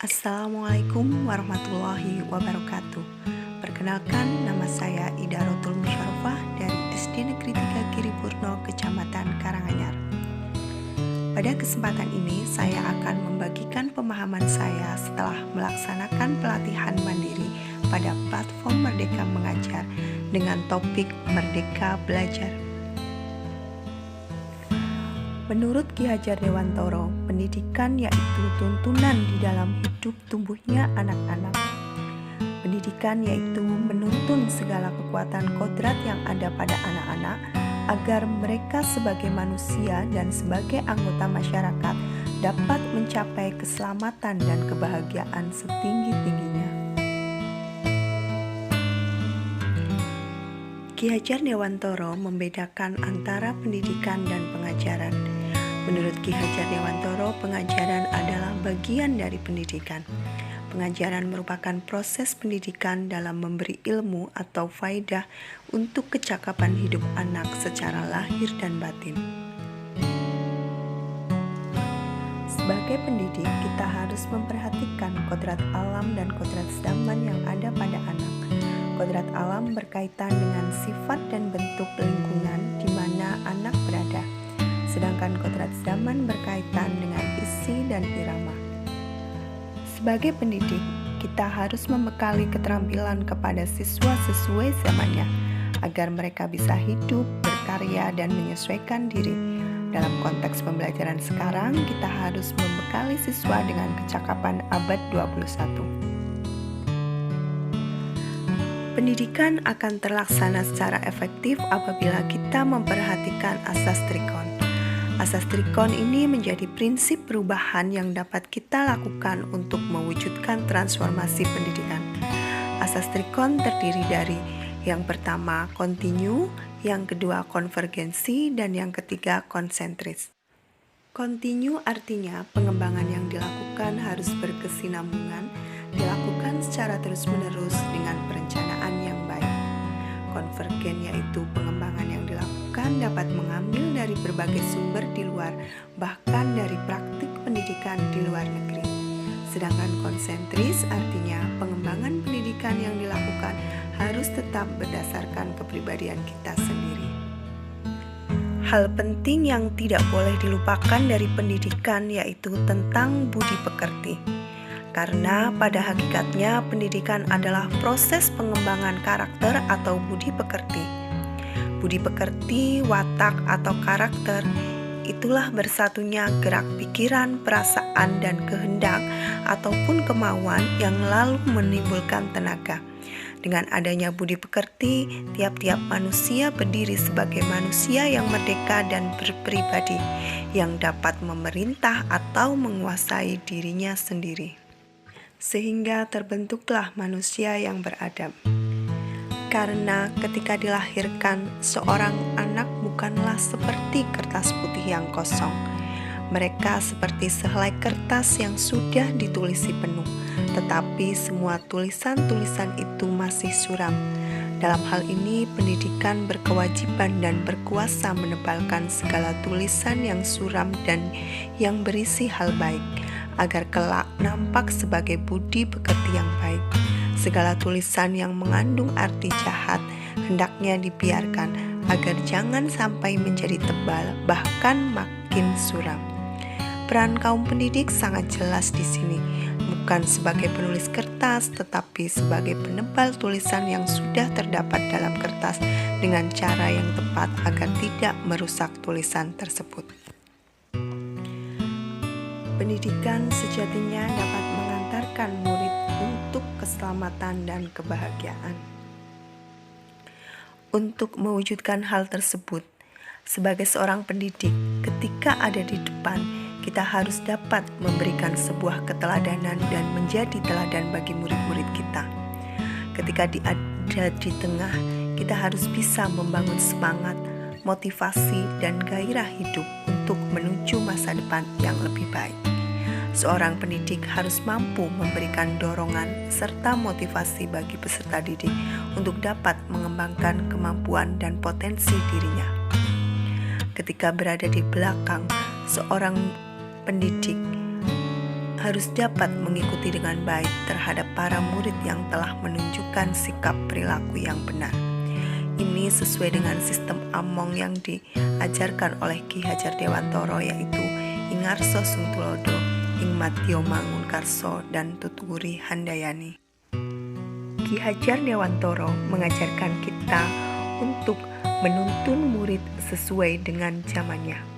Assalamualaikum warahmatullahi wabarakatuh. Perkenalkan, nama saya Ida Rotul Musyarofah dari SD Negeri 3 Giripurno, Kecamatan Karanganyar. Pada kesempatan ini, saya akan membagikan pemahaman saya setelah melaksanakan pelatihan mandiri pada platform Merdeka Mengajar dengan topik Merdeka Belajar. Menurut Ki Hajar Dewantoro, pendidikan yaitu tuntunan di dalam hidup tumbuhnya anak-anak. Pendidikan yaitu menuntun segala kekuatan kodrat yang ada pada anak-anak agar mereka sebagai manusia dan sebagai anggota masyarakat dapat mencapai keselamatan dan kebahagiaan setinggi-tingginya. Ki Hajar Dewantoro membedakan antara pendidikan dan pengajaran. Menurut Ki Hajar Dewantoro, pengajaran adalah bagian dari pendidikan. Pengajaran merupakan proses pendidikan dalam memberi ilmu atau faedah untuk kecakapan hidup anak secara lahir dan batin. Sebagai pendidik, kita harus memperhatikan kodrat alam dan kodrat zaman yang ada pada anak. Kodrat alam berkaitan dengan sifat dan bentuk lingkungan di mana anak berada. Sedangkan kodrat zaman berkaitan dengan isi dan irama. Sebagai pendidik, kita harus membekali keterampilan kepada siswa sesuai zamannya, agar mereka bisa hidup, berkarya, dan menyesuaikan diri. Dalam konteks pembelajaran sekarang, kita harus membekali siswa dengan kecakapan abad 21. Pendidikan akan terlaksana secara efektif apabila kita memperhatikan asas Trikon. Asas Trikon ini menjadi prinsip perubahan yang dapat kita lakukan untuk mewujudkan transformasi pendidikan. Asas Trikon terdiri dari yang pertama kontinu, yang kedua konvergensi, dan yang ketiga konsentris. Kontinu artinya pengembangan yang dilakukan harus berkesinambungan, dilakukan secara terus-menerus dengan perencanaan yang baik. Konvergen yaitu pengembangan yang dilakukan dapat mengambil dari berbagai sumber di luar, bahkan dari praktik pendidikan di luar negeri. Sedangkan konsentris artinya pengembangan pendidikan yang dilakukan harus tetap berdasarkan kepribadian kita sendiri. Hal penting yang tidak boleh dilupakan dari pendidikan yaitu tentang budi pekerti. Karena pada hakikatnya pendidikan adalah proses pengembangan karakter atau budi pekerti. Budi pekerti, watak atau karakter, itulah bersatunya gerak pikiran, perasaan, dan kehendak ataupun kemauan yang lalu menimbulkan tenaga. Dengan adanya budi pekerti, tiap-tiap manusia berdiri sebagai manusia yang merdeka dan berpribadi, yang dapat memerintah atau menguasai dirinya sendiri. Sehingga terbentuklah manusia yang beradab. Karena ketika dilahirkan, seorang anak bukanlah seperti kertas putih yang kosong. Mereka seperti sehelai kertas yang sudah ditulisi penuh, tetapi semua tulisan-tulisan itu masih suram. Dalam hal ini, pendidikan berkewajiban dan berkuasa menebalkan segala tulisan yang suram dan yang berisi hal baik, agar kelak nampak sebagai budi pekerti yang baik. Segala tulisan yang mengandung arti jahat hendaknya dibiarkan agar jangan sampai menjadi tebal, bahkan makin suram. Peran kaum pendidik sangat jelas di sini, bukan sebagai penulis kertas, tetapi sebagai penebal tulisan yang sudah terdapat dalam kertas dengan cara yang tepat agar tidak merusak tulisan tersebut. Pendidikan sejatinya dapat mengantarkan murid untuk keselamatan dan kebahagiaan. Untuk mewujudkan hal tersebut, sebagai seorang pendidik, ketika ada di depan, kita harus dapat memberikan sebuah keteladanan dan menjadi teladan bagi murid-murid kita. Ketika ada di tengah, kita harus bisa membangun semangat, motivasi, dan gairah hidup untuk menuju masa depan yang lebih baik. Seorang pendidik harus mampu memberikan dorongan serta motivasi bagi peserta didik untuk dapat mengembangkan kemampuan dan potensi dirinya. Ketika berada di belakang, seorang pendidik harus dapat mengikuti dengan baik terhadap para murid yang telah menunjukkan sikap perilaku yang benar. Ini sesuai dengan sistem among yang diajarkan oleh Ki Hajar Dewantara, yaitu Ingarso Sungtulodo, Ing Madya Mangunkarso, dan Tuturi Handayani. Ki Hajar Dewantara mengajarkan kita untuk menuntun murid sesuai dengan zamannya.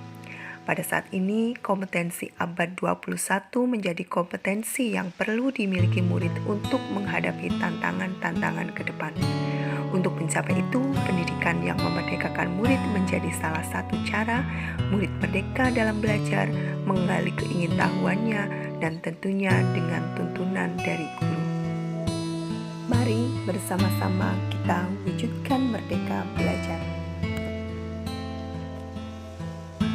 Pada saat ini, kompetensi abad 21 menjadi kompetensi yang perlu dimiliki murid untuk menghadapi tantangan-tantangan ke depan. Untuk mencapai itu, pendidikan yang memerdekakan murid menjadi salah satu cara murid merdeka dalam belajar, menggali keingintahuannya, dan tentunya dengan tuntunan dari guru. Mari bersama-sama kita wujudkan merdeka belajar.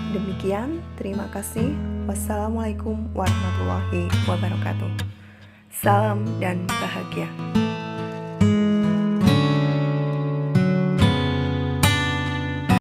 Demikian, terima kasih. Wassalamualaikum warahmatullahi wabarakatuh. Salam dan bahagia.